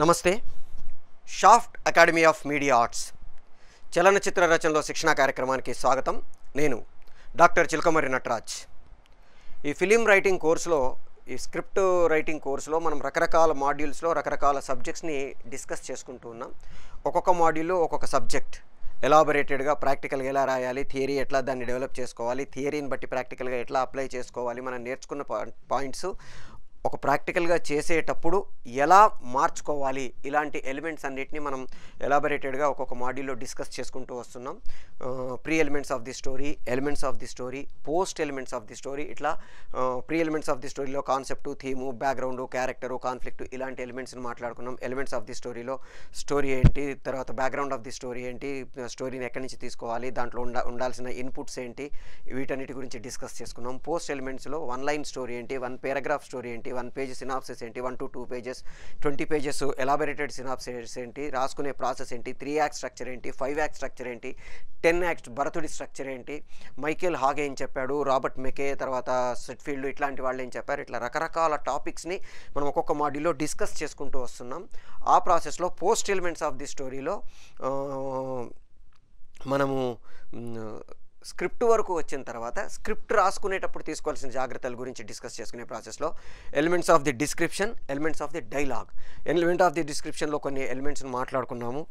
నమస్తే. Shaft academy of media arts చలనచిత్ర రచనలో శిక్షణా కార్యక్రమానికి స్వాగతం. నేను డాక్టర్ చిలకమర్రి నటరాజ్. ఈ ఫిలిం రైటింగ్ కోర్సులో, ఈ స్క్రిప్ట్ రైటింగ్ కోర్సులో మనం రకరకాల మాడ్యూల్స్లో రకరకాల సబ్జెక్ట్స్ని డిస్కస్ చేసుకుంటూ ఉన్నాం. ఒక్కొక్క మాడ్యూల్లో ఒక్కొక్క సబ్జెక్ట్ ఎలాబొరేటెడ్గా ప్రాక్టికల్గా ఎలా రాయాలి, థియరీ ఎట్లా దాన్ని డెవలప్ చేసుకోవాలి, థియరీని బట్టి ప్రాక్టికల్గా ఎట్లా అప్లై చేసుకోవాలి, మనం నేర్చుకున్న పాయింట్స్ ఒక ప్రాక్టికల్గా చేసేటప్పుడు ఎలా మార్చుకోవాలి, ఇలాంటి ఎలిమెంట్స్ అన్నిటిని మనం ఎలాబొరేటెడ్గా ఒక్కొక్క మాడ్యూల్లో డిస్కస్ చేసుకుంటూ వస్తున్నాం. Pre elements of the story, elements of the story, post elements of the story, ఇట్లా ప్రీ ఎలిమెంట్స్ ఆఫ్ ది స్టోరీలో concept, theme, background, character, conflict ఇలాంటి ఎలిమెంట్స్ని మాట్లాడుకున్నాం. ఎలిమెంట్స్ ఆఫ్ ది స్టోరీలో స్టోరీ ఏంటి, తర్వాత బ్యాక్గ్రౌండ్ ఆఫ్ ది స్టోరీ ఏంటి, స్టోరీని ఎక్కడి నుంచి తీసుకోవాలి, దాంట్లో ఉండాల్సిన ఇన్పుట్స్ ఏంటి, వీటన్నిటి గురించి డిస్కస్ చేసుకున్నాం. పోస్ట్ ఎలిమెంట్స్లో 1 లైన్ స్టోరీ ఏంటి, 1 పేరాగ్రాఫ్ స్టోరీ ఏంటి, 1 పేజ్ సినాప్సిస్ ఏంటి, 1 to 2 pages, 20 pages elaborated synopsis ఏంటి, రాసుకునే ప్రాసెస్ ఏంటి, 3 యాక్ట్ స్ట్రక్చర్ ఏంటి, 5 యాక్ట్ స్ట్రక్చర్ ఏంటి, 10 యాక్ట్ భరతుడి స్ట్రక్చర్ ఏంటి, మైకేల్ హాగే ఏం చెప్పాడు, రాబర్ట్ మెకే, తర్వాత సెట్ఫీల్డ్ ఇట్లాంటి వాళ్ళు ఏం చెప్పారు, ఇట్లా రకరకాల టాపిక్స్ని మనం ఒక్కొక్క మాడ్యూల్లో డిస్కస్ చేసుకుంటూ వస్తున్నాం. ఆ ప్రాసెస్లో పోస్ట్ ఎలిమెంట్స్ ఆఫ్ ది స్టోరీలో మనము స్క్రిప్ట్ వరకు వచ్చిన తర్వాత స్క్రిప్ట్ రాసుకునేటప్పుడు తీసుకోవాల్సిన జాగ్రత్తల గురించి డిస్కస్ చేసుకునే ప్రాసెస్లో elements of the description, elements of the dialogue. Element of the డిస్క్రిప్షన్లో కొన్ని ఎలిమెంట్స్ని మాట్లాడుకున్నాము.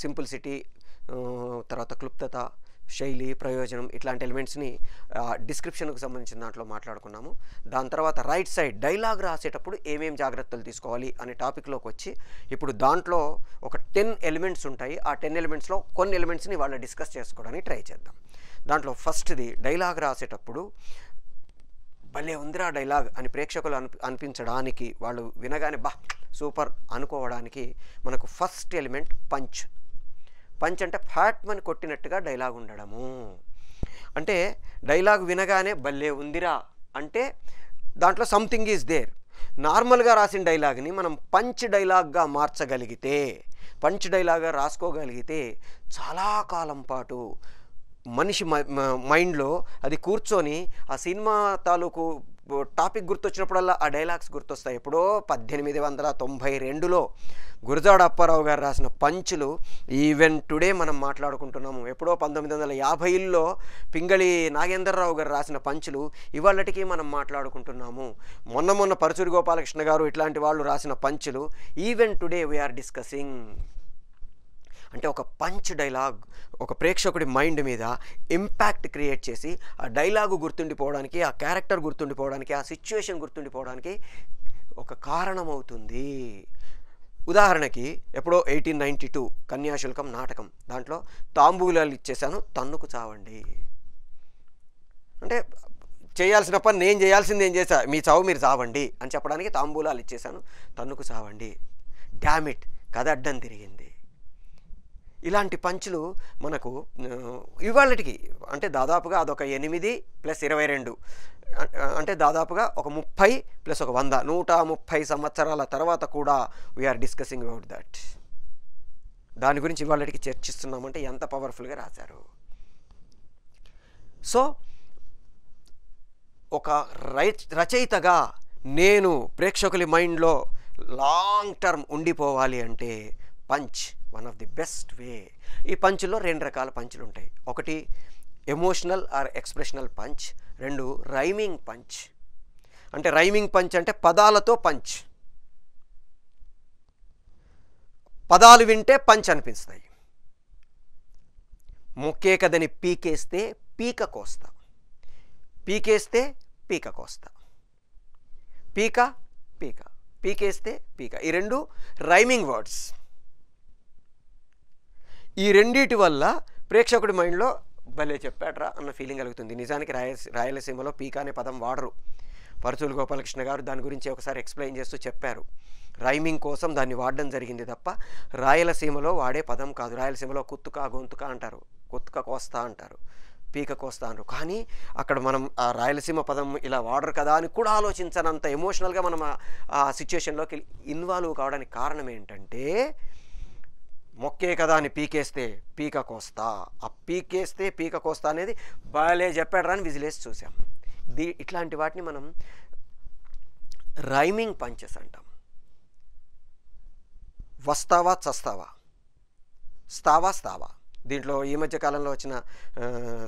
సింపుల్సిటీ, తర్వాత క్లుప్తత, శైలి, ప్రయోజనం, ఇట్లాంటి ఎలిమెంట్స్ని డిస్క్రిప్షన్కు సంబంధించిన దాంట్లో మాట్లాడుకున్నాము. దాని తర్వాత రైట్ సైడ్ డైలాగ్ రాసేటప్పుడు ఏమేం జాగ్రత్తలు తీసుకోవాలి అనే టాపిక్లోకి వచ్చి ఇప్పుడు దాంట్లో ఒక 10 ఎలిమెంట్స్ ఉంటాయి. ఆ 10 ఎలిమెంట్స్లో కొన్ని ఎలిమెంట్స్ని వాళ్ళు డిస్కస్ చేసుకోవడానికి ట్రై చేద్దాం. దాంట్లో ఫస్ట్ది డైలాగ్ రాసేటప్పుడు భలే ఉందిరా డైలాగ్ అని ప్రేక్షకులు అనిపించడానికి, వాళ్ళు వినగానే బా సూపర్ అనుకోవడానికి మనకు ఫస్ట్ ఎలిమెంట్ పంచ్. పంచ్ అంటే ఫ్యాట్మని కొట్టినట్టుగా డైలాగ్ ఉండడము. అంటే డైలాగ్ వినగానే భలే ఉందిరా అంటే దాంట్లో సంథింగ్ ఈజ్ దేర్. నార్మల్గా రాసిన డైలాగ్ని మనం పంచ్ డైలాగ్గా మార్చగలిగితే, పంచ్ డైలాగ్గా రాసుకోగలిగితే చాలా కాలం పాటు మనిషి మైండ్లో అది కూర్చొని ఆ సినిమా తాలూకు టాపిక్ గుర్తొచ్చినప్పుడల్లా ఆ డైలాగ్స్ గుర్తొస్తాయి. ఎప్పుడో 1892లో గురజాడ అప్పారావు గారు రాసిన పంచులు ఈవెన్ టుడే మనం మాట్లాడుకుంటున్నాము. ఎప్పుడో 1950లో పింగళి నాగేంద్రరావు గారు రాసిన పంచులు ఇవాళటికి మనం మాట్లాడుకుంటున్నాము. మొన్న పరచూరి గోపాలకృష్ణ గారు ఇట్లాంటి వాళ్ళు రాసిన పంచులు ఈవెన్ టుడే వీఆర్ డిస్కసింగ్. అంటే ఒక పంచ్ డైలాగ్ ఒక ప్రేక్షకుడి మైండ్ మీద ఇంపాక్ట్ క్రియేట్ చేసి ఆ డైలాగు గుర్తుండిపోవడానికి, ఆ క్యారెక్టర్ గుర్తుండిపోవడానికి, ఆ సిచ్యువేషన్ గుర్తుండిపోవడానికి ఒక కారణమవుతుంది. ఉదాహరణకి ఎప్పుడో 1892 కన్యాశుల్కం నాటకం, దాంట్లో తాంబూలాలు ఇచ్చేసాను తన్నుకు చావండి అంటే చేయాల్సిన పని నేను చేయాల్సింది ఏం చేశా, మీ చావు మీరు చావండి అని చెప్పడానికి తాంబూలాలు ఇచ్చేసాను తన్నుకు చావండి. డామిట్ కథ అడ్డం తిరిగింది. ఇలాంటి పంచులు మనకు ఇవాళటికి అంటే దాదాపుగా అదొక 8 + 22 అంటే దాదాపుగా ఒక 30 + ఒక 100 130 సంవత్సరాల తర్వాత కూడా వీఆర్ డిస్కసింగ్ అబౌట్ దట్. దాని గురించి ఇవాళటికి చర్చిస్తున్నామంటే ఎంత పవర్ఫుల్గా రాశారు. సో ఒక రచయితగా నేను ప్రేక్షకుల మైండ్లో లాంగ్ టర్మ్ ఉండిపోవాలి అంటే punch one of the best way. ఈ పంచుల్లో 2 రకాల పంచులు ఉంటాయి. ఒకటి emotional or expressional punch, 2 rhyming punch. అంటే రైమింగ్ పంచ్ అంటే పదాలతో పంచ్, పదాలు వింటే పంచ్ అనిపిస్తాయి. మొక్కే కదని పీకేస్తే పీక కోస్తా, పీకేస్తే పీక కోస్తా, పీక పీక, పీకేస్తే పీక, ఈ 2 రైమింగ్ వర్డ్స్. ఈ రెండిటి వల్ల ప్రేక్షకుడి మైండ్లో భలే చెప్పాడ్రా అన్న ఫీలింగ్ కలుగుతుంది. నిజానికి రాయలసీమలో పీక అనే పదం వాడరు. పరచూరి గోపాలకృష్ణ గారు దాని గురించి ఒకసారి ఎక్స్ప్లెయిన్ చేస్తూ చెప్పారు. రైమింగ్ కోసం దాన్ని వాడడం జరిగింది తప్ప రాయలసీమలో వాడే పదం కాదు. రాయలసీమలో కుత్తుక గొంతుక అంటారు, కుత్తుక కోస్తా అంటారు, పీక కోస్తా అంటారు. కానీ అక్కడ మనం ఆ రాయలసీమ పదం ఇలా వాడరు కదా అని కూడా ఆలోచించనంత ఎమోషనల్గా మనం ఆ సిచ్యుయేషన్లోకి ఇన్వాల్వ్ కావడానికి కారణం ఏంటంటే మొక్కే కదా అని పీకేస్తే పీక కోస్తా, ఆ పీకేస్తే పీక కోస్తా అనేది బాలే చెప్పాడు అని విజిలేసి చూసాం. ఇట్లాంటి వాటిని మనం రైమింగ్ పంచెస్ అంటాం. వస్తావా చస్తావా, స్తావా స్తావా. దీంట్లో ఈ మధ్య కాలంలో వచ్చిన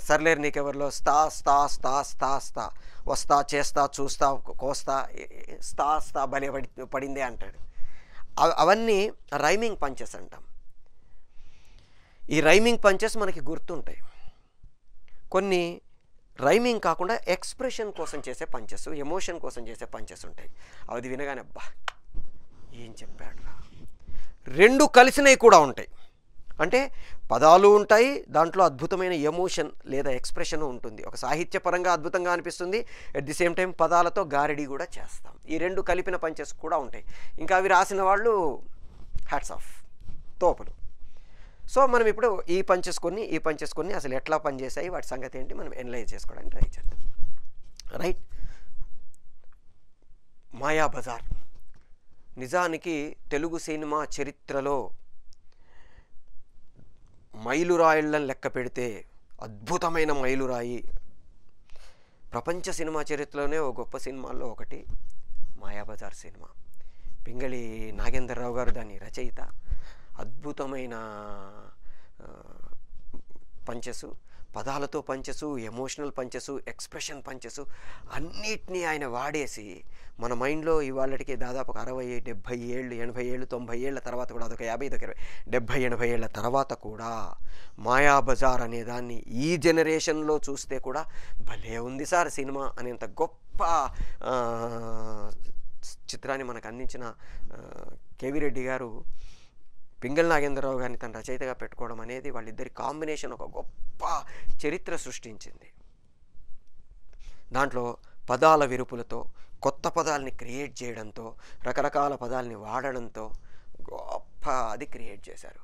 సర్లేరు నీకెవర్లో స్తా స్తా స్తా స్తా స్తా, వస్తా చేస్తా చూస్తా కోస్తా స్తా స్తా భలే పడిందే అంటాడు. అవన్నీ రైమింగ్ పంచెస్ అంటాం. ఈ రైమింగ్ పంచెస్ మనకి గుర్తుంటాయి. కొన్ని రైమింగ్ కాకుండా ఎక్స్ప్రెషన్ కోసం చేసే పంచెస్, ఎమోషన్ కోసం చేసే పంచెస్ ఉంటాయి. అది వినగానే అబ్బా ఏం చెప్పాడు రా. రెండు కలిసినవి కూడా ఉంటాయి. అంటే పదాలు ఉంటాయి, దాంట్లో అద్భుతమైన ఎమోషన్ లేదా ఎక్స్ప్రెషన్ ఉంటుంది. ఒక సాహిత్యపరంగా అద్భుతంగా అనిపిస్తుంది, అట్ ది సేమ్ టైం పదాలతో గారడీ కూడా చేస్తాం. ఈ రెండు కలిపిన పంచెస్ కూడా ఉంటాయి. ఇంకా అవి రాసిన వాళ్ళు హ్యాట్స్ ఆఫ్, తోపులు. సో మనం ఇప్పుడు ఈ పంచెస్ కొన్ని అసలు ఎట్లా పనిచేసాయి, వాటి సంగతి ఏంటి మనం ఎనలైజ్ చేసుకోవడానికి ట్రై చేద్దాం. రైట్. మాయాబజార్ నిజానికి తెలుగు సినిమా చరిత్రలో మైలురాయిళ్ళని లెక్క పెడితే అద్భుతమైన మైలురాయి. ప్రపంచ సినిమా చరిత్రలోనే ఓ గొప్ప సినిమాల్లో ఒకటి మాయాబజార్ సినిమా. పింగళి నాగేంద్రరావు గారు దాని రచయిత. అద్భుతమైన పంచెసు, పదాలతో పంచెసు, ఎమోషనల్ పంచెసు, ఎక్స్ప్రెషన్ పంచెసు అన్నిటినీ ఆయన వాడేసి మన మైండ్లో ఇవాళకి దాదాపు 60, 70 ఏళ్ళు, 80 ఏళ్ళు, 90 ఏళ్ళ తర్వాత కూడా, అదొక 50, ఇదొక 20, 70, 80 ఏళ్ళ తర్వాత కూడా మాయాబజార్ అనే దాన్ని ఈ జనరేషన్లో చూస్తే కూడా భలే ఉంది సార్ సినిమా అనేంత గొప్ప చిత్రాన్ని మనకు అందించిన కేవీ రెడ్డి గారు పింగళి నాగేంద్రరావు గారిని తన రచయితగా పెట్టుకోవడం అనేది వాళ్ళిద్దరి కాంబినేషన్ ఒక గొప్ప చరిత్ర సృష్టించింది. దాంట్లో పదాల విరుపులతో, కొత్త పదాలని క్రియేట్ చేయడంతో, రకరకాల పదాలని వాడడంతో గొప్ప అది క్రియేట్ చేశారు.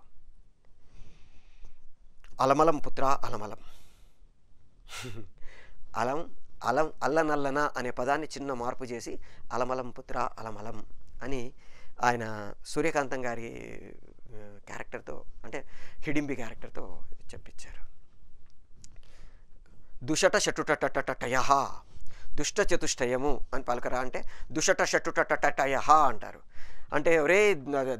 అలమలం పుత్ర అలమలం, అలం అలం అల్లనల్లన అనే పదాన్ని చిన్న మార్పు చేసి అలమలం పుత్ర అలమలం అని ఆయన సూర్యకాంతం గారి క్యారెక్టర్తో, అంటే హిడింబి క్యారెక్టర్తో చెప్పించారు. దుషట షటుటటటటయ, దుష్ట చతుష్టయము అని పలకరా అంటే దుషట షటుటటటయ అంటారు. అంటే ఒరే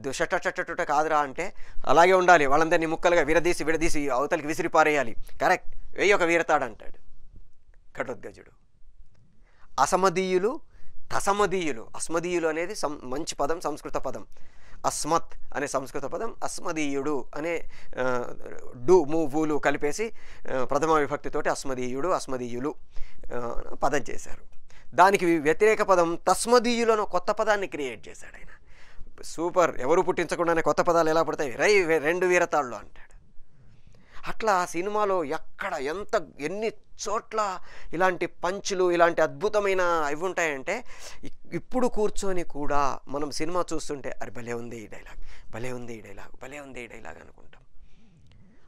దుషటటటట కాదురా అంటే అలాగే ఉండాలి, వాళ్ళందరినీ ముక్కలుగా విడదీసి అవతలికి విసిరి పారేయాలి. కరెక్ట్, వెయ్యి ఒక వీరతాడు అంటాడు ఘటోద్గజుడు. అసమదీయులు తసమదీయులు, అస్మదీయులు అనేది మంచి పదం, సంస్కృత పదం. అస్మత్ అనే సంస్కృత పదం, అస్మదీయుడు అనే డు మూవులు కలిపేసి ప్రథమ విభక్తితోటి అస్మదీయుడు, అస్మదీయులు పదం చేశారు. దానికి వ్యతిరేక పదం తస్మదీయులు అని కొత్త పదాన్ని క్రియేట్ చేశాడు ఆయన. సూపర్, ఎవరు పుట్టించకుండానే కొత్త పదాలు ఎలా పడతాయి, రెండు వీరతాళ్ళు అంటాడు. అట్లా సినిమాలో ఎక్కడ ఎన్ని చోట్ల ఇలాంటి పంచులు, ఇలాంటి అద్భుతమైన ఇవి ఉంటాయంటే ఇప్పుడు కూర్చొని కూడా మనం సినిమా చూస్తుంటే అరే భలే ఉంది ఈ డైలాగ్, భలే ఉంది ఈ డైలాగ్, భలే ఉంది ఈ డైలాగ్ అనుకుంటాం.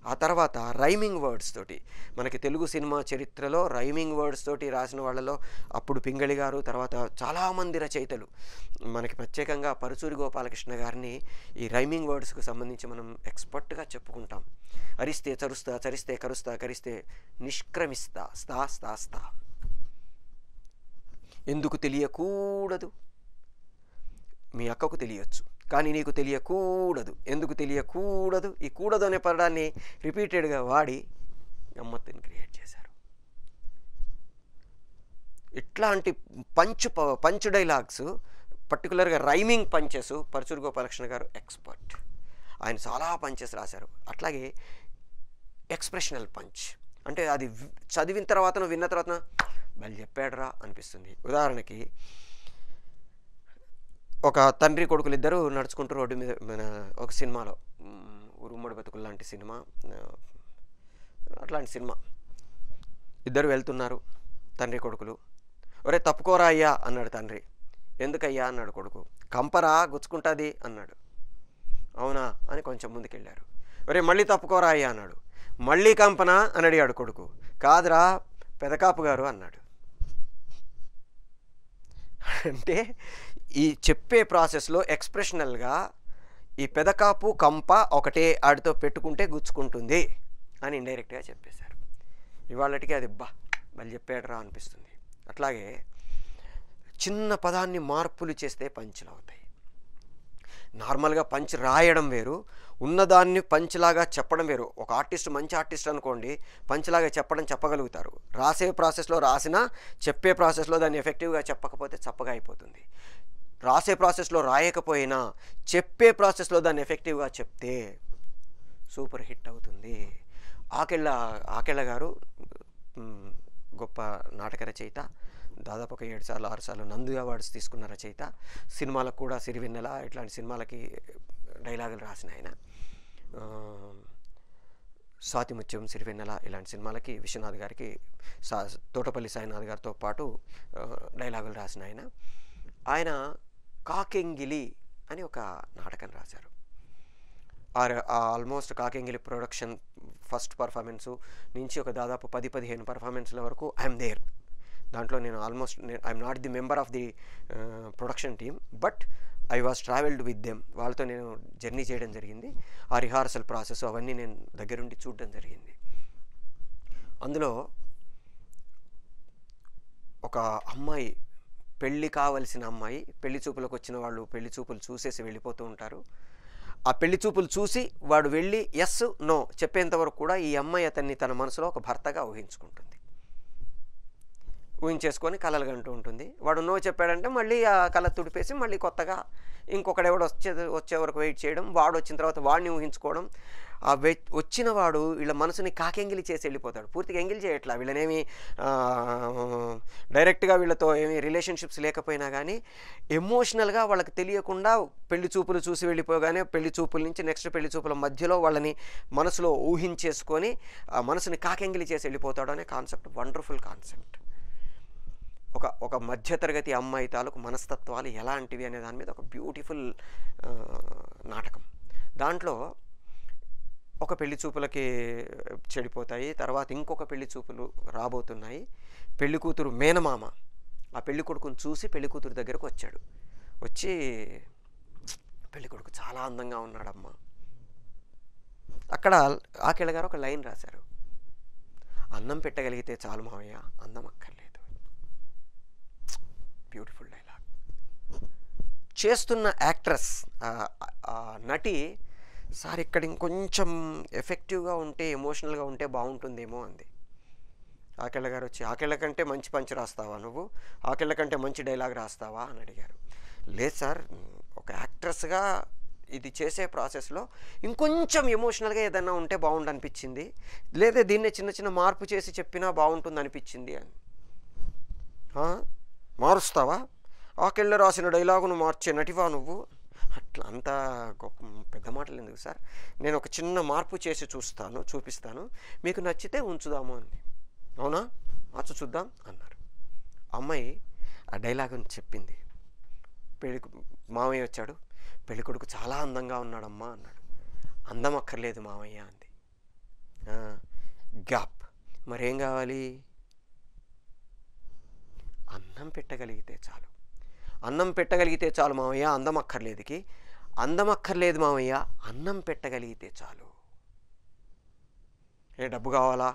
ఆ తర్వాత రైమింగ్ వర్డ్స్ తోటి, మనకి తెలుగు సినిమా చరిత్రలో రైమింగ్ వర్డ్స్ తోటి రాసిన వాళ్ళలో అప్పుడు పింగళి గారు, తర్వాత చాలామంది రచయితలు, మనకి ప్రత్యేకంగా పరుచూరి గోపాలకృష్ణ గారిని ఈ రైమింగ్ వర్డ్స్కు సంబంధించి మనం ఎక్స్పర్ట్గా చెప్పుకుంటాం. అరిస్తే చరుస్తా, చరిస్తే కరుస్తా, కరిస్తే నిష్క్రమిస్తా, స్తా స్తా స్తా. ఎందుకు తెలియకూడదు, మీ అక్కకు తెలియచ్చు కానీ నీకు తెలియకూడదు. ఎందుకు తెలియకూడదు, ఈ కూడదు అనే పదాన్ని రిపీటెడ్గా వాడి గమ్మత్తుని క్రియేట్ చేశారు. ఇట్లాంటి పంచ్ డైలాగ్స్, పర్టికులర్గా రైమింగ్ పంచెస్ పరుచూరి గోపాలకృష్ణ గారు ఎక్స్పర్ట్. ఆయన చాలా పంచెస్ రాశారు. అట్లాగే ఎక్స్ప్రెషనల్ పంచ్ అంటే అది చదివిన తర్వాత, విన్న తర్వాత వాళ్ళు చెప్పాడురా అనిపిస్తుంది. ఉదాహరణకి ఒక తండ్రి కొడుకులు ఇద్దరు నడుచుకుంటూ రోడ్డు మీద, మన ఒక సినిమాలో ఉరుమ్మడి బతుకులు లాంటి సినిమా, అట్లాంటి సినిమా, ఇద్దరు వెళ్తున్నారు తండ్రి కొడుకులు. ఒరే తప్పుకోరా అయ్యా అన్నాడు తండ్రి. ఎందుకయ్యా అన్నాడు కొడుకు. కంపరా గుచ్చుకుంటుంది అన్నాడు. అవునా అని కొంచెం ముందుకెళ్ళారు. ఒరే మళ్ళీ తప్పుకోరా అయ్యా అన్నాడు. మళ్ళీ కంపనా అని అడిగాడు కొడుకు. కాదురా పెదకాపు గారు అన్నాడు. అంటే ఈ చెప్పే ప్రాసెస్లో ఎక్స్ప్రెషనల్గా ఈ పెదకాపు కంప ఒకటే ఆడితో పెట్టుకుంటే గుచ్చుకుంటుంది అని ఇండైరెక్ట్గా చెప్పేశారు. ఇవాళకి అది వాళ్ళు చెప్పాడరా అనిపిస్తుంది. అట్లాగే చిన్న పదాన్ని మార్పులు చేస్తే పంచులు అవుతాయి. నార్మల్గా పంచ్ రాయడం వేరు, ఉన్నదాన్ని పంచ్లాగా చెప్పడం వేరు. ఒక ఆర్టిస్ట్ మంచి ఆర్టిస్ట్ అనుకోండి, పంచ్లాగా చెప్పగలుగుతారు. రాసే ప్రాసెస్లో రాసినా, చెప్పే ప్రాసెస్లో దాన్ని ఎఫెక్టివ్గా చెప్పకపోతే చప్పగా అయిపోతుంది. రాసే ప్రాసెస్లో రాయకపోయినా చెప్పే ప్రాసెస్లో దాన్ని ఎఫెక్టివ్గా చెప్తే సూపర్ హిట్ అవుతుంది. ఆకెళ్ళ గారు గొప్ప నాటక రచయిత, దాదాపు ఒక 7 సార్లు 6 సార్లు నంది అవార్డ్స్ తీసుకున్న రచయిత. సినిమాలకు కూడా సిరివెన్నెల ఇట్లాంటి సినిమాలకి డైలాగులు రాసిన ఆయన. స్వాతిముత్యం, సిరివెన్నెల ఇలాంటి సినిమాలకి విశ్వనాథ్ గారికి, తోటపల్లి సాయినాథ్ గారితో పాటు డైలాగులు రాసిన ఆయన కాకెంగిలి అని ఒక నాటకం రాశారు. ఆల్మోస్ట్ కాకెంగిలి ప్రొడక్షన్ ఫస్ట్ పర్ఫార్మెన్సు నుంచి ఒక దాదాపు 10-15 పర్ఫార్మెన్స్ల వరకు ఐఎమ్ దేర్. దాంట్లో నేను I'm not the member of the production team, but I was travelled with them. వాళ్ళతో నేను జర్నీ చేయడం జరిగింది. ఆ రిహార్సల్ ప్రాసెస్ అవన్నీ నేను దగ్గరుండి చూడడం జరిగింది. అందులో ఒక అమ్మాయి, పెళ్ళి కావలసిన అమ్మాయి, పెళ్లి చూపులకు వచ్చిన వాళ్ళు పెళ్లి చూపులు చూసేసి వెళ్ళిపోతూ ఉంటారు. ఆ పెళ్లి చూపులు చూసి వాడు వెళ్ళి ఎస్ నో చెప్పేంతవరకు కూడా ఈ అమ్మాయి అతన్ని తన మనసులో ఒక భర్తగా ఊహించేసుకొని కలలు కంటూ ఉంటుంది. వాడు నో చెప్పాడంటే మళ్ళీ ఆ కళ తుడిపేసి మళ్ళీ కొత్తగా ఇంకొకడెవడు వచ్చే వరకు వెయిట్ చేయడం, వాడు వచ్చిన తర్వాత వాడిని ఊహించుకోవడం. ఆ వచ్చిన వాడు వీళ్ళ మనసుని కాకెంగిలి చేసి వెళ్ళిపోతాడు. పూర్తిగా ఎంగిలి చేయట్లా, వీళ్ళనేమి డైరెక్ట్గా వీళ్ళతో ఏమి రిలేషన్షిప్స్ లేకపోయినా కానీ ఎమోషనల్గా వాళ్ళకి తెలియకుండా పెళ్లి చూపులు చూసి వెళ్ళిపోగానే పెళ్లి చూపుల నుంచి నెక్స్ట్ పెళ్లి చూపుల మధ్యలో వాళ్ళని మనసులో ఊహించేసుకొని ఆ మనసుని కాకెంగిలి చేసి వెళ్ళిపోతాడు అనే కాన్సెప్ట్ వండర్ఫుల్ కాన్సెప్ట్. ఒక మధ్యతరగతి అమ్మాయి తాలూకు మనస్తత్వాలు ఎలాంటివి అనే దాని మీద ఒక బ్యూటిఫుల్ నాటకం. దాంట్లో ఒక పెళ్లి చూపులకి చెడిపోతాయి, తర్వాత ఇంకొక పెళ్లి చూపులు రాబోతున్నాయి. పెళ్లి కూతురు మేనమామ ఆ పెళ్లి కొడుకుని చూసి పెళ్లి కూతురు దగ్గరకు వచ్చాడు. వచ్చి పెళ్లి కొడుకు చాలా అందంగా ఉన్నాడమ్మా. అక్కడ ఆకెళ్ళ గారు ఒక లైన్ రాశారు, అన్నం పెట్టగలిగితే చాలు మావయ్య, అందం అక్కర్లేదు. Beautiful dialogue. చేస్తున్న యాక్ట్రెస్ నటి సార్ ఇక్కడ ఇంకొంచెం ఎఫెక్టివ్గా ఉంటే, ఎమోషనల్గా ఉంటే బాగుంటుందేమో అంది. ఆకెళ్ళ గారు వచ్చి, ఆకెళ్ళ కంటే మంచి పంచ్ రాస్తావా నువ్వు, ఆకెళ్ళ కంటే మంచి డైలాగ్ రాస్తావా అని అడిగారు. లేదు సార్, ఒక యాక్ట్రెస్గా ఇది చేసే ప్రాసెస్లో ఇంకొంచెం ఎమోషనల్గా ఏదన్నా ఉంటే బాగుండు అనిపించింది, లేదా దీన్నే చిన్న చిన్న మార్పు చేసి చెప్పినా బాగుంటుంది అనిపించింది అని. మారుస్తావా, ఆకెళ్ళ రాసిన డైలాగును మార్చే నటివా నువ్వు? అట్లా అంత పెద్ద మాటలు ఎందుకు సార్, నేను ఒక చిన్న మార్పు చేసి చూపిస్తాను, మీకు నచ్చితే ఉంచుదాము అంది. అవునా, మార్చు చూద్దాం అన్నారు. అమ్మాయి ఆ డైలాగుని చెప్పింది. మామయ్య వచ్చాడు, పెళ్లి కొడుకు చాలా అందంగా ఉన్నాడమ్మా అన్నాడు. అందం అక్కర్లేదు మామయ్య అంది. గ్యాప్. మరేం కావాలి? అన్నం పెట్టగలిగితే చాలు. అన్నం పెట్టగలిగితే చాలు మామయ్య, అందం అక్కర్లేదుకి. అందం అక్కర్లేదు మామయ్య, అన్నం పెట్టగలిగితే చాలు. డబ్బు కావాలా,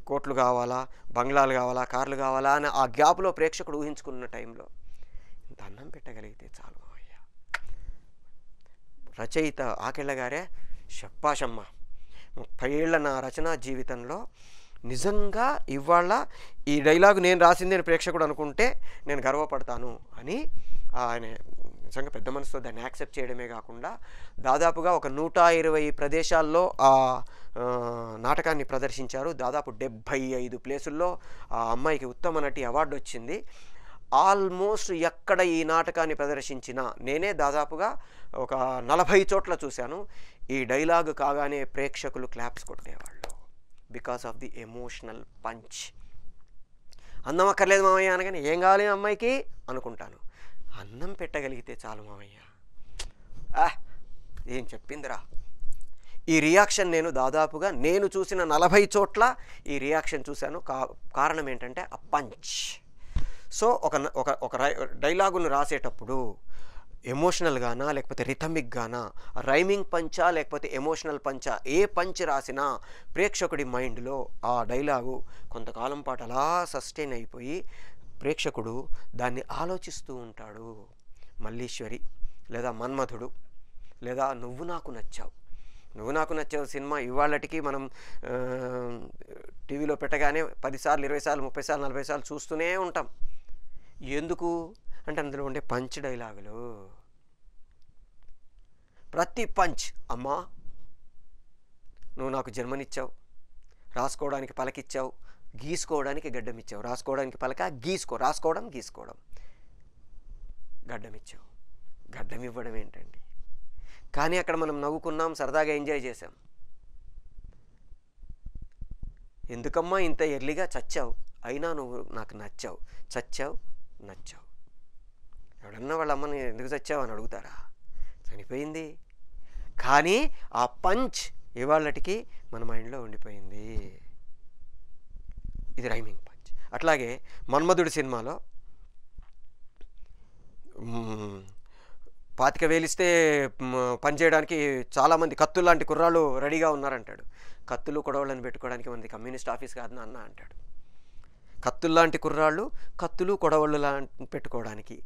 కోట్లు కావాలా, బంగ్లాలు కావాలా, కార్లు కావాలా అని ఆ గ్యాప్లో ప్రేక్షకుడు ఊహించుకున్న టైంలో ఇంత అన్నం పెట్టగలిగితే చాలు మామయ్య. రచయిత ఆకెళ్ళ గారే శప్పాషమ్మ, 30 ఏళ్ల నా రచనా జీవితంలో నిజంగా ఇవాళ ఈ డైలాగు నేను రాసింది అని ప్రేక్షకుడు అనుకుంటే నేను గర్వపడతాను అని ఆయన నిజంగా పెద్ద మనసుతో దాన్ని యాక్సెప్ట్ చేయడమే కాకుండా దాదాపుగా ఒక 120 ప్రదేశాల్లో ఆ నాటకాన్ని ప్రదర్శించారు. దాదాపు 75 ప్లేసుల్లో ఆ అమ్మాయికి ఉత్తమ నటి అవార్డు వచ్చింది. ఆల్మోస్ట్ ఎక్కడ ఈ నాటకాన్ని ప్రదర్శించినా నేనే దాదాపుగా ఒక 40 చోట్ల చూశాను. ఈ డైలాగు కాగానే ప్రేక్షకులు క్లాప్స్ కొట్టేవాళ్ళు, because of the emotional punch. అన్నం అక్కర్లేదు మామయ్య అనగానే ఏం కావాలి అమ్మాయికి అనుకుంటాను, అన్నం పెట్టగలిగితే చాలు మామయ్య. ఏం చెప్పిందిరా. ఈ రియాక్షన్ నేను దాదాపుగా నేను చూసిన 40 చోట్ల ఈ రియాక్షన్ చూశాను. కారణం ఏంటంటే ఆ పంచ్. సో ఒక డైలాగును రాసేటప్పుడు ఎమోషనల్గానా లేకపోతే రిథమిక్గానా, రైమింగ్ పంచా లేకపోతే ఎమోషనల్ పంచా, ఏ పంచ్ రాసినా ప్రేక్షకుడి మైండ్లో ఆ డైలాగు కొంతకాలం పాటు అలా సస్టైన్ అయిపోయి ప్రేక్షకుడు దాన్ని ఆలోచిస్తూ ఉంటాడు. మల్లీశ్వరి లేదా మన్మధుడు లేదా నువ్వు నాకు నచ్చావు. నువ్వు నాకు నచ్చావు సినిమా ఇవాళటికి మనం టీవీలో పెట్టగానే 10 సార్లు 20 సార్లు 30 సార్లు 40 సార్లు చూస్తూనే ఉంటాం. ఎందుకు అంటే అందులో ఉండే పంచ్ డైలాగులు. ప్రతి పంచ్, అమ్మా నువ్వు నాకు జన్మనిచ్చావు, రాసుకోవడానికి పలకిచ్చావు, గీసుకోవడానికి గడ్డం ఇచ్చావు. రాసుకోవడానికి పలక, రాసుకోవడం గీసుకోవడం, గడ్డం ఇచ్చావు. గడ్డం ఇవ్వడం ఏంటండి? కానీ అక్కడ మనం నవ్వుకున్నాం, సరదాగా ఎంజాయ్ చేసాం. ఎందుకమ్మా ఇంత ఎర్లీగా చచ్చావు, అయినా నువ్వు నాకు నచ్చావు, చచ్చావు నచ్చావు. ఎవడన్నా వాళ్ళ అమ్మని ఎందుకు చచ్చావు అని అడుగుతారా? చనిపోయింది. కానీ ఆ పంచ్ ఇవాళటికి మన మైండ్లో ఉండిపోయింది. ఇది రైమింగ్ పంచ్. అట్లాగే మన్మధుడి సినిమాలో 25 వేలిస్తే పని చేయడానికి చాలామంది కత్తులు లాంటి కుర్రాళ్ళు రెడీగా ఉన్నారంటాడు. కత్తులు కొడవళ్ళని పెట్టుకోవడానికి మనది కమ్యూనిస్ట్ ఆఫీస్ కాదు నాన్న అంటాడు. కత్తుల్లాంటి కుర్రాళ్ళు కత్తులు కొడవళ్ళు పెట్టుకోవడానికి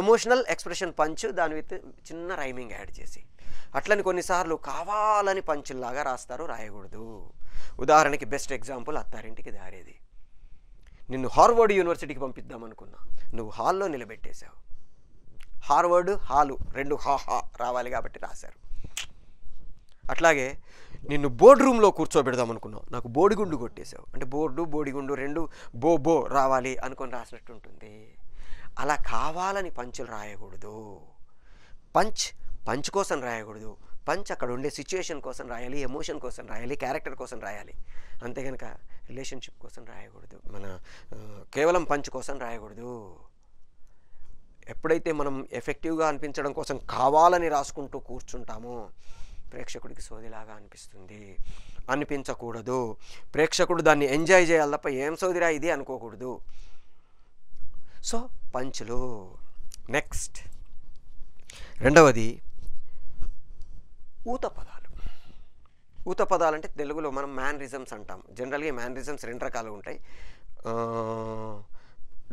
ఎమోషనల్ ఎక్స్ప్రెషన్ పంచ్, దాని విత్ చిన్న రైమింగ్ యాడ్ చేసి. అట్లని కొన్నిసార్లు కావాలని పంచుల్లాగా రాస్తారు, రాయకూడదు. ఉదాహరణకి బెస్ట్ ఎగ్జాంపుల్ అత్తారింటికి దారేది. నిన్ను హార్వర్డ్ యూనివర్సిటీకి పంపిద్దాం అనుకున్నా, నువ్వు హాల్లో నిలబెట్టేశావు. హార్వర్డ్ హాలు 2 హా రావాలి కాబట్టి రాశారు. అట్లాగే నిన్ను బోర్డు రూమ్లో కూర్చోబెడదాం అనుకున్నావు, నాకు బోడిగుండు కొట్టేశావు. అంటే బోర్డు బోడిగుండు 2 బో రావాలి అనుకొని రాసినట్టు ఉంటుంది. అలా కావాలని పంచులు రాయకూడదు. పంచ్ కోసం రాయకూడదు. పంచ్ అక్కడ ఉండే సిచ్యుయేషన్ కోసం రాయాలి, ఎమోషన్ కోసం రాయాలి, క్యారెక్టర్ కోసం రాయాలి. అంతే కనుక రిలేషన్షిప్ కోసం రాయకూడదు, మన కేవలం పంచ్ కోసం రాయకూడదు. ఎప్పుడైతే మనం ఎఫెక్టివ్గా అనిపించడం కోసం కావాలని రాసుకుంటూ కూర్చుంటామో ప్రేక్షకుడికి సోదిలాగా అనిపించకూడదు. ప్రేక్షకుడు దాన్ని ఎంజాయ్ చేయాలి తప్ప ఏం సోదిరా ఇది అనుకోకూడదు. సో పంచులు. నెక్స్ట్ రెండవది ఊత పదాలు. ఊత పదాలు అంటే తెలుగులో మనం మ్యానరిజమ్స్ అంటాం. జనరల్గా మ్యానరిజమ్స్ 2 రకాలు ఉంటాయి.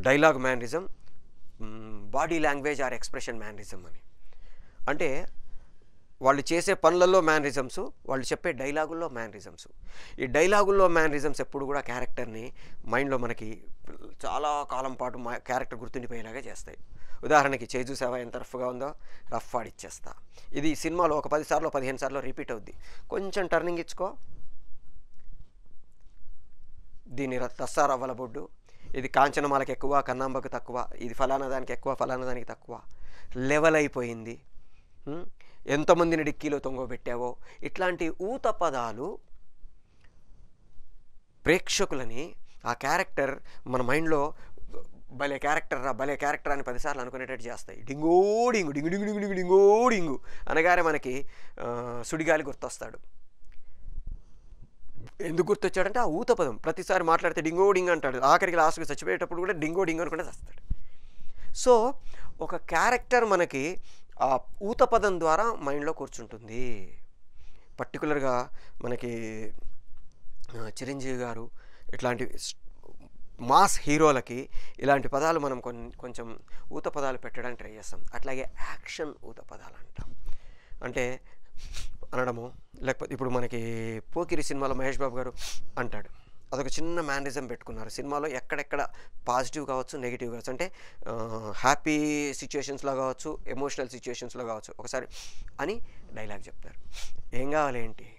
Dialogue mannerism, body language are expression mannerism అని. అంటే వాళ్ళు చేసే పనులలో మ్యానరిజమ్స్, వాళ్ళు చెప్పే డైలాగుల్లో మ్యానరిజమ్స్. ఈ డైలాగుల్లో మ్యానరిజమ్స్ ఎప్పుడు కూడా క్యారెక్టర్ని మైండ్లో మనకి చాలా కాలం పాటు క్యారెక్టర్ గుర్తుండిపోయేలాగా చేస్తాయి. ఉదాహరణకి చేయి చూసావా ఎంత రఫ్గా ఉందో, రఫ్ ఆడిచ్చేస్తా. ఇది సినిమాలో ఒక 10 సార్లు 15 సార్లు రిపీట్ అవుద్ది. కొంచెం టర్నింగ్ ఇచ్చుకో, దీని తస్సార్ అవ్వల బొడ్డు, ఇది కాంచనమాలకి ఎక్కువ, కన్నాంబకు తక్కువ, ఇది ఫలానా దానికి ఎక్కువ, ఫలానా దానికి తక్కువ, లెవెల్ అయిపోయింది, ఎంతమందిని డిక్కీలో తొంగబెట్టావో, ఇట్లాంటి ఊత పదాలు ప్రేక్షకులని ఆ క్యారెక్టర్ మన మైండ్లో భలే క్యారెక్టర్ అని 10 సార్లు అనుకునేటట్టు చేస్తాయి. డింగో డింగు డింగు డింగు డింగు డింగు డింగో డింగు అనగానే మనకి సుడిగాలి గుర్తొస్తాడు. ఎందుకు గుర్తొచ్చాడంటే ఆ ఊత పదం. ప్రతిసారి మాట్లాడితే డింగో డింగ్ అంటాడు, ఆఖరికి లాస్ట్కి చచ్చిపోయేటప్పుడు కూడా డింగో డింగ్ అనుకుంటే వస్తాడు. సో ఒక క్యారెక్టర్ మనకి ఆ ఊత పదం ద్వారా మైండ్లో కూర్చుంటుంది. పర్టికులర్గా మనకి చిరంజీవి గారు ఇట్లాంటి మాస్ హీరోలకి ఇలాంటి పదాలు మనం కొంచెం ఊత పదాలు పెట్టడానికి ట్రై చేస్తాం. అట్లాగే యాక్షన్ ఊత పదాలు అంటాం. అంటే అనడము, లేకపోతే ఇప్పుడు మనకి పోకిరి సినిమాలో మహేష్ బాబు గారు అంటాడు, అదొక చిన్న మేనరిజం పెట్టుకున్నారు. సినిమాలో ఎక్కడెక్కడ పాజిటివ్ కావచ్చు, నెగిటివ్ కావచ్చు, అంటే హ్యాపీ సిచ్యుయేషన్స్లో కావచ్చు, ఎమోషనల్ సిచ్యుయేషన్స్లో కావచ్చు, ఒకసారి అని డైలాగ్ చెప్తారు. ఏం కావాలి ఏంటి,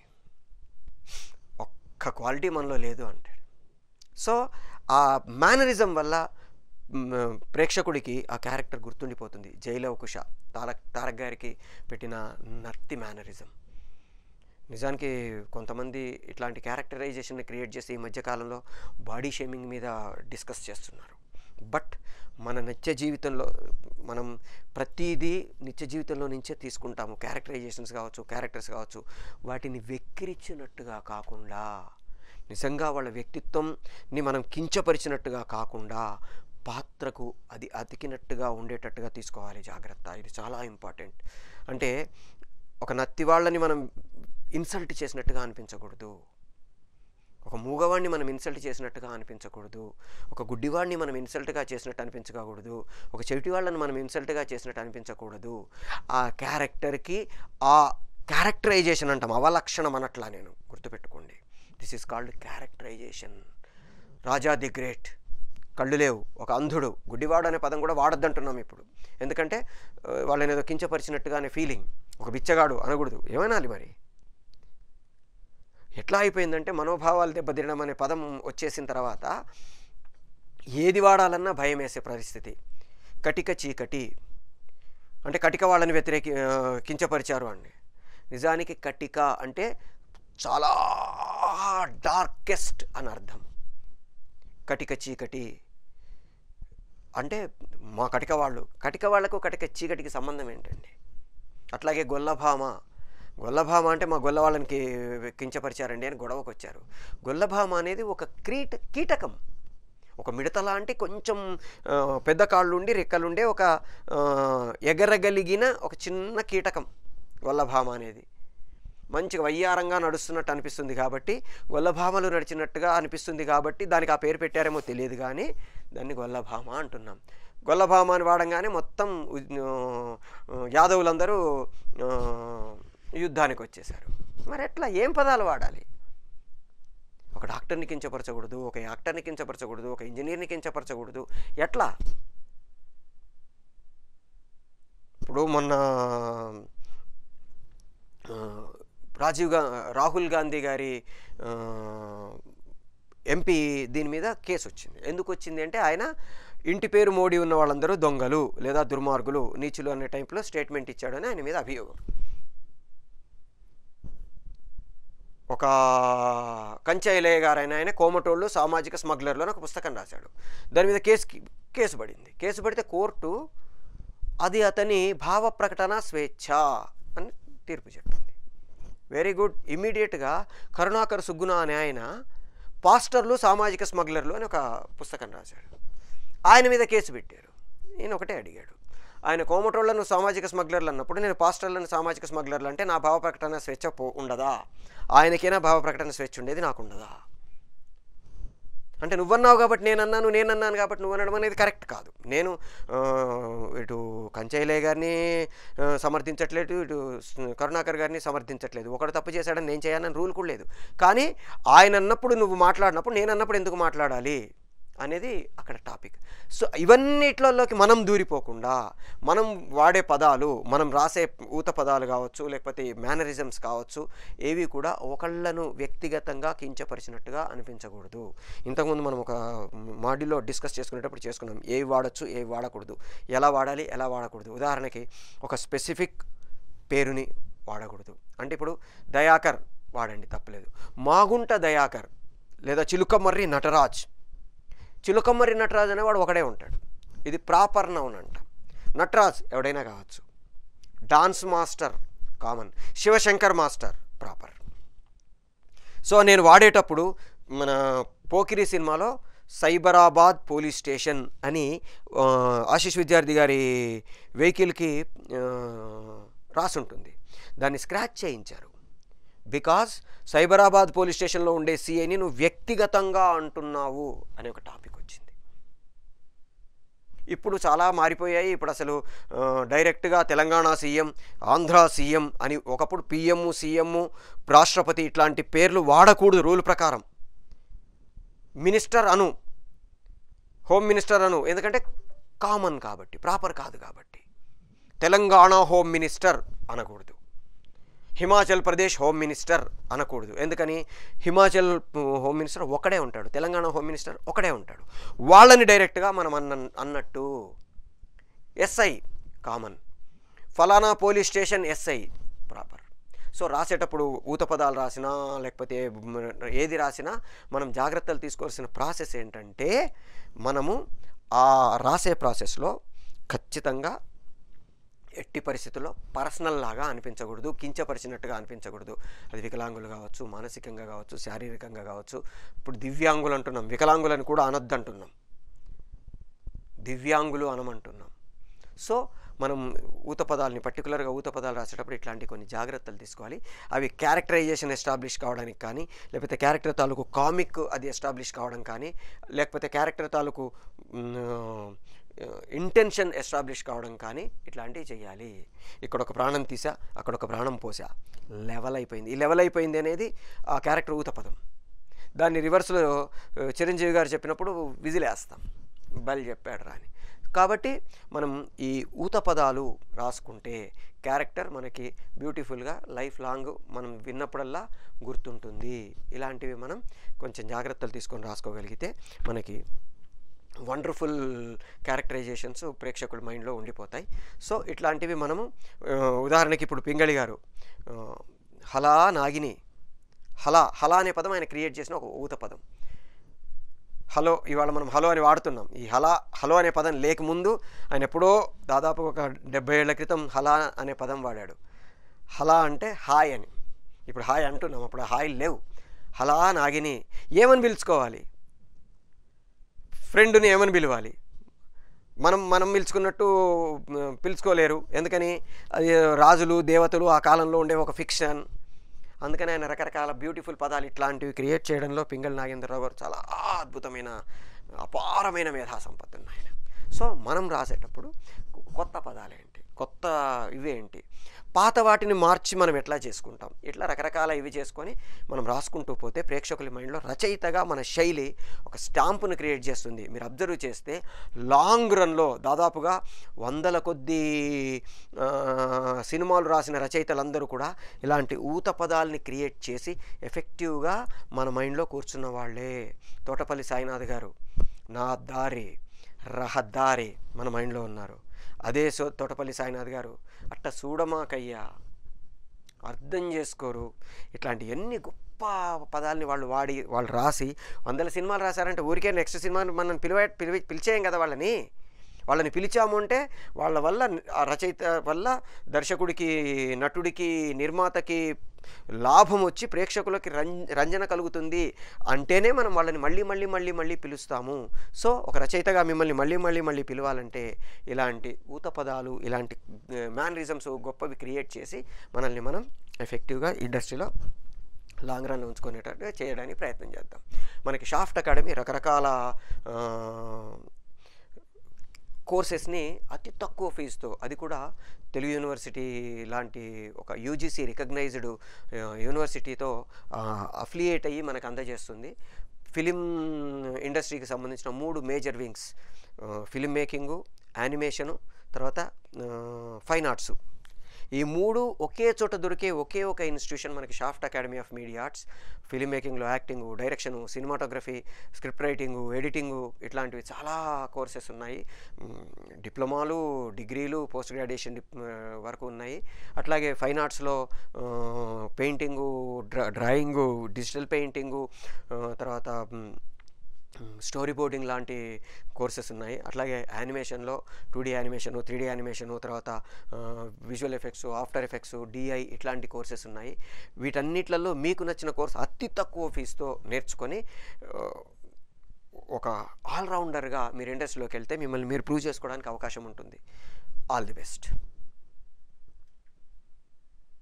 ఒక్క క్వాలిటీ మనలో లేదు అంటాడు. సో ఆ మేనరిజం వల్ల ప్రేక్షకుడికి ఆ క్యారెక్టర్ గుర్తుండిపోతుంది. జైలవ కుష తారక్ గారికి పెట్టిన నత్తి మేనరిజం. నిజానికి కొంతమంది ఇట్లాంటి క్యారెక్టరైజేషన్ని క్రియేట్ చేసి ఈ మధ్యకాలంలో బాడీ షేమింగ్ మీద డిస్కస్ చేస్తున్నారు. బట్ మన నిత్య జీవితంలో మనం ప్రతిదీ నిత్య జీవితంలో నుంచే తీసుకుంటాము. క్యారెక్టరైజేషన్స్ కావచ్చు, క్యారెక్టర్స్ కావచ్చు, వాటిని వెక్కిరించినట్టుగా కాకుండా, నిజంగా వాళ్ళ వ్యక్తిత్వంని మనం కించపరిచినట్టుగా కాకుండా పాత్రకు అది అతికినట్టుగా ఉండేటట్టుగా తీసుకోవాలి. జాగ్రత్త, ఇది చాలా ఇంపార్టెంట్. అంటే ఒక నత్తి వాళ్ళని మనం ఇన్సల్ట్ చేసినట్టుగా అనిపించకూడదు. ఒక మూగవాడిని మనం ఇన్సల్ట్ చేసినట్టుగా అనిపించకూడదు, ఒక గుడ్డివాడిని మనం ఇన్సల్ట్గా చేసినట్టు అనిపించకూడదు, ఒక చెవిటి వాళ్ళని మనం ఇన్సల్ట్గా చేసినట్టు అనిపించకూడదు. ఆ క్యారెక్టర్కి ఆ క్యారెక్టరైజేషన్ అంటాం, అవలక్షణం అనట్లా, నేను గుర్తుపెట్టుకోండి. This is called characterisation. Raja the great, కళ్ళు లేవు, ఒక అంధుడు, గుడ్డివాడు అనే పదం కూడా వాడొద్దంటున్నాం ఇప్పుడు. ఎందుకంటే వాళ్ళని ఏదో కించపరిచినట్టుగానే ఫీలింగ్. ఒక బిచ్చగాడు అనకూడదు, ఏమనాలి మరి? ఎట్లా అయిపోయిందంటే మనోభావాలు దెబ్బతినడం అనే పదం వచ్చేసిన తర్వాత ఏది వాడాలన్నా భయం వేసే పరిస్థితి. కటిక చీకటి అంటే కటిక వాళ్ళని కించపరిచారు అండి. నిజానికి కటిక అంటే చాలా డార్కెస్ట్ అని అర్థం. కటిక చీకటి అంటే మా కటిక వాళ్ళకు కటిక చీకటికి సంబంధం ఏంటండి? అట్లాగే గొల్లభామ గొల్లభామ అంటే మా గొల్ల వాళ్ళని కించపరిచారండి అని గొడవకు వచ్చారు. గొల్లభామ అనేది ఒక కీటకం, ఒక మిడత లాంటి కొంచెం పెద్ద కాళ్ళుండి రెక్కలుండే ఒక ఎగరగలిగిన ఒక చిన్న కీటకం గొల్లభామ అనేది. మంచిగా వయ్యారంగా నడుస్తున్నట్టు అనిపిస్తుంది కాబట్టి, గొల్లభామలు నడిచినట్టుగా అనిపిస్తుంది కాబట్టి దానికి ఆ పేరు పెట్టారేమో తెలియదు, కానీ దాన్ని గొల్లభామ అంటున్నాం. గొల్లభామ అని వాడంగానే మొత్తం యాదవులందరూ యుద్ధానికి వచ్చేశారు. మరి ఎట్లా, ఏం పదాలు వాడాలి? ఒక డాక్టర్ని కించపరచకూడదు, ఒక యాక్టర్ని కించపరచకూడదు, ఒక ఇంజనీర్ని కించపరచకూడదు. ఎట్లా? ఇప్పుడు మొన్న రాహుల్ గాంధీ గారి ఎంపీ దీని మీద కేసు వచ్చింది. ఎందుకు వచ్చింది అంటే ఆయన ఇంటి పేరు మోడీ ఉన్న వాళ్ళందరూ దొంగలు లేదా దుర్మార్గులు, నీచులు అనే టైంలో స్టేట్మెంట్ ఇచ్చాడని ఆయన మీద అభియోగం. ఒక కంచైలయ్య గారు ఆయన కోమటోళ్ళు సామాజిక స్మగ్లర్లు అని ఒక పుస్తకం రాశాడు. దాని మీద కేసు పడింది. కేసు పడితే కోర్టు అది అతని భావ ప్రకటన స్వేచ్ఛ అని తీర్పు చెప్పింది. Very good. ఇమ్మీడియట్గా కరుణాకర్ సుగ్గున అనే ఆయన పాస్టర్లు సామాజిక స్మగ్లర్లు అని ఒక పుస్తకం రాశాడు. ఆయన మీద కేసు పెట్టారు. నేను ఒకటే అడిగాడు, ఆయన కోమటోళ్లను సామాజిక స్మగ్లర్లు అన్నప్పుడు నేను పాస్టర్లను సామాజిక స్మగ్లర్లు అంటే నా భావ ప్రకటన స్వేచ్ఛ ఉండదా? ఆయనకైనా భావ ప్రకటన స్వేచ్ఛ ఉండేది, నాకు ఉండదా? అంటే నువ్వన్నావు కాబట్టి నేనన్నాను కాబట్టి నువ్వు అనడం అనేది కరెక్ట్ కాదు. నేను ఇటు కంచైలయ్య గారిని సమర్థించట్లేదు, ఇటు కరుణాకర్ గారిని సమర్థించట్లేదు. ఒకడు తప్పు చేశాడని నేను చేయాలని రూల్ కూడా లేదు. కానీ ఆయన అన్నప్పుడు నువ్వు మాట్లాడినప్పుడు నేను అన్నప్పుడు ఎందుకు మాట్లాడాలి అనేది అక్కడ టాపిక్. సో ఇవన్నిట్లలోకి మనం దూరిపోకుండా మనం వాడే పదాలు, మనం రాసే ఊత పదాలు కావచ్చు, లేకపోతే మేనరిజమ్స్ కావచ్చు, ఏవి కూడా ఒకళ్ళను వ్యక్తిగతంగా కించపరిచినట్టుగా అనిపించకూడదు. ఇంతకుముందు మనం ఒక మాడ్యూల్లో డిస్కస్ చేసుకునేటప్పుడు చేసుకున్నాం, ఏవి వాడచ్చు, ఏవి వాడకూడదు, ఎలా వాడాలి, ఎలా వాడకూడదు. ఉదాహరణకి ఒక స్పెసిఫిక్ పేరుని వాడకూడదు. అంటే ఇప్పుడు దయాకర్ వాడండి, తప్పలేదు. మాగుంట దయాకర్ లేదా చిలుకమర్రి నటరాజ్, చిలుకమర్రి నటరాజ్ అనేవాడు ఒకడే ఉంటాడు, ఇది ప్రాపర్ నౌన్ అంట. నటరాజ్ ఎవడైనా కావచ్చు. Dance master common, Shivshankar master proper. So నేను వాడేటప్పుడు మన పోకిరి సినిమాలో సైబరాబాద్ పోలీస్ స్టేషన్ అని ఆశీష్ విద్యార్థి గారి వెహికల్కి రాసి ఉంటుంది, దాన్ని స్క్రాచ్ చేయించారు. బికాజ్ సైబరాబాద్ పోలీస్ స్టేషన్లో ఉండే సిఐని నువ్వు వ్యక్తిగతంగా అంటున్నావు అనే ఒక టాపిక్ వచ్చింది. ఇప్పుడు చాలా మారిపోయాయి. ఇప్పుడు అసలు డైరెక్ట్గా తెలంగాణ సీఎం, ఆంధ్ర సీఎం అని, ఒకప్పుడు పిఎం, సీఎం, రాష్ట్రపతి ఇట్లాంటి పేర్లు వాడకూడదు రూల్ ప్రకారం. మినిస్టర్ అను, హోమ్ మినిస్టర్ అను, ఎందుకంటే కామన్ కాబట్టి, ప్రాపర్ కాదు కాబట్టి. తెలంగాణ హోమ్ మినిస్టర్ అనకూడదు, హిమాచల్ ప్రదేశ్ హోమ్ మినిస్టర్ అనకూడదు. ఎందుకని? హిమాచల్ హోమ్ మినిస్టర్ ఒకడే ఉంటాడు, తెలంగాణ హోమ్ మినిస్టర్ ఒకడే ఉంటాడు. వాళ్ళని డైరెక్ట్గా మనం అన్నట్టు. ఎస్ఐ కామన్, ఫలానా police station SI proper. So రాసేటప్పుడు ఊత పదాలు రాసినా లేకపోతే ఏది రాసినా మనం జాగ్రత్తలు తీసుకోవాల్సిన ప్రాసెస్ ఏంటంటే, మనము ఆ రాసే ప్రాసెస్లో ఖచ్చితంగా ఎట్టి పరిస్థితుల్లో పర్సనల్ లాగా అనిపించకూడదు, కించపరిచినట్టుగా అనిపించకూడదు. అది వికలాంగులు కావచ్చు, మానసికంగా కావచ్చు, శారీరకంగా కావచ్చు. ఇప్పుడు దివ్యాంగులు అంటున్నాం, వికలాంగులను కూడా అనొద్దంటున్నాం, దివ్యాంగులు అనమంటున్నాం. సో మనం ఊత పదాలని పర్టికులర్గా ఊత పదాలు రాసేటప్పుడు ఇట్లాంటి కొన్ని జాగ్రత్తలు తీసుకోవాలి. అవి క్యారెక్టరైజేషన్ ఎస్టాబ్లిష్ కావడానికి కానీ, లేకపోతే క్యారెక్టర్ తాలూకు కామిక్ అది ఎస్టాబ్లిష్ కావడం కానీ, లేకపోతే క్యారెక్టర్ తాలూకు ఇంటెన్షన్ ఎస్టాబ్లిష్ కావడం కానీ ఇట్లాంటివి చేయాలి. ఇక్కడ ఒక ప్రాణం తీసా, అక్కడ ఒక ప్రాణం పోసా, లెవెల్ అయిపోయింది. ఈ లెవెల్ అయిపోయింది అనేది ఆ క్యారెక్టర్ ఊత పదం. దాన్ని రివర్స్లో చిరంజీవి గారు చెప్పినప్పుడు విజిలేస్తాం, బలి చెప్పాడు రాని. కాబట్టి మనం ఈ ఊత పదాలు రాసుకుంటే క్యారెక్టర్ మనకి బ్యూటిఫుల్గా లైఫ్ లాంగ్ మనం విన్నప్పుడల్లా గుర్తుంటుంది. ఇలాంటివి మనం కొంచెం జాగ్రత్తలు తీసుకొని రాసుకోగలిగితే మనకి వండర్ఫుల్ క్యారెక్టరైజేషన్స్ ప్రేక్షకుల మైండ్లో ఉండిపోతాయి. సో ఇట్లాంటివి మనము ఉదాహరణకి ఇప్పుడు పింగళి గారు హలా నాగిని, హలా అనే పదం ఆయన క్రియేట్ చేసిన ఒక ఊత పదం. హలో, ఇవాళ మనం హలో అని వాడుతున్నాం. ఈ హలో అనే పదం లేకముందు ఆయన ఎప్పుడో దాదాపు ఒక 70 ఏళ్ల క్రితం హలా అనే పదం వాడాడు. హలా అంటే హాయ్ అని. ఇప్పుడు హాయ్ అంటున్నాం, అప్పుడు హాయ్ లేవు. హలా నాగిని ఏమని పిలుచుకోవాలి? ఫ్రెండ్ని ఏమని పిలవాలి? మనం పిలుచుకున్నట్టు పిలుచుకోలేరు. ఎందుకని? అది రాజులు దేవతలు ఆ కాలంలో ఉండే ఒక ఫిక్షన్. అందుకని ఆయన రకరకాల బ్యూటిఫుల్ పదాలు ఇట్లాంటివి క్రియేట్ చేయడంలో పింగళి నాగేంద్రరావు గారు చాలా అద్భుతమైన అపారమైన మేధా సంపత్తి ఉంది ఆయన. సో మనం రాసేటప్పుడు కొత్త పదాలేంటి, కొత్త ఇవేంటి, పాత వాటిని మార్చి మనం ఎట్లా చేసుకుంటాం, ఇట్లా రకరకాల ఇవి చేసుకొని మనం రాసుకుంటూ పోతే ప్రేక్షకుల మైండ్లో రచయితగా మన శైలి ఒక స్టాంపును క్రియేట్ చేస్తుంది. మీరు అబ్జర్వ్ చేస్తే లాంగ్ రన్లో దాదాపుగా 100ల కొద్దీ సినిమాలు రాసిన రచయితలందరూ కూడా ఇలాంటి ఊత పదాలని క్రియేట్ చేసి ఎఫెక్టివ్గా మన మైండ్లో కూర్చున్న వాళ్ళే. తోటపల్లి సాయినాథ్ గారు నా దారి రహదారి మన మైండ్లో ఉన్నారు. అదే తోటపల్లి సాయినాథ్ గారు అట్ట చూడమాకయ్యా, అర్థం చేసుకోరు, ఇట్లాంటి ఎన్ని గొప్ప పదాలని వాళ్ళు రాసి 100ల సినిమాలు రాశారంటే ఊరికే నెక్స్ట్ సినిమా మనం పిలిచేయం కదా. వాళ్ళని పిలిచాము అంటే వాళ్ళ వల్ల, ఆ రచయిత వల్ల దర్శకుడికి, నటుడికి, నిర్మాతకి లాభం వచ్చి ప్రేక్షకులకి రంజన కలుగుతుంది అంటేనే మనం వాళ్ళని మళ్ళీ పిలుస్తాము. సో ఒక రచయితగా మిమ్మల్ని మళ్ళీ పిలవాలంటే ఇలాంటి ఊత పదాలు, ఇలాంటి మ్యానరిజమ్స్ గొప్పవి క్రియేట్ చేసి మనల్ని మనం ఎఫెక్టివ్గా ఇండస్ట్రీలో లాంగ్ రన్ ఉంచుకునేటట్టుగా చేయడానికి ప్రయత్నం చేద్దాం. మనకి షాఫ్ట్ అకాడమీ రకరకాల కోర్సెస్ని అతి తక్కువ ఫీజుతో, అది కూడా తెలుగు యూనివర్సిటీ లాంటి ఒక యూజీసీ రికగ్నైజ్డ్ యూనివర్సిటీతో అఫిలియేట్ అయ్యి మనకు అందజేస్తుంది. ఫిలిం ఇండస్ట్రీకి సంబంధించిన 3 major wings, film making, animation, తర్వాత ఫైన్ ఆర్ట్స్. ఈ 3 ఒకే చోట దొరికే ఒకే ఒక ఇన్స్టిట్యూషన్ మనకి Shaft academy of media arts. Film మేకింగ్లో acting, direction, cinematography, script writing, editing, ఇట్లాంటివి చాలా కోర్సెస్ ఉన్నాయి. డిప్లొమాలు, డిగ్రీలు, పోస్ట్ గ్రాడ్యుయేషన్ వరకు ఉన్నాయి. అట్లాగే ఫైన్ ఆర్ట్స్లో పెయింటింగు, డ్రాయింగు, డిజిటల్ పెయింటింగు, తర్వాత స్టోరీ బోర్డింగ్ లాంటి కోర్సెస్ ఉన్నాయి. అట్లాగే యానిమేషన్లో 2D యానిమేషను, 3D యానిమేషను, తర్వాత visual effects, after effects, DI ఇట్లాంటి కోర్సెస్ ఉన్నాయి. వీటన్నిట్లలో మీకు నచ్చిన కోర్స్ అతి తక్కువ ఫీజుతో నేర్చుకొని ఒక ఆల్రౌండర్గా మీరు ఇండస్ట్రీలోకి వెళ్తే మిమ్మల్ని మీరు ప్రూవ్ చేసుకోవడానికి అవకాశం ఉంటుంది. All the best.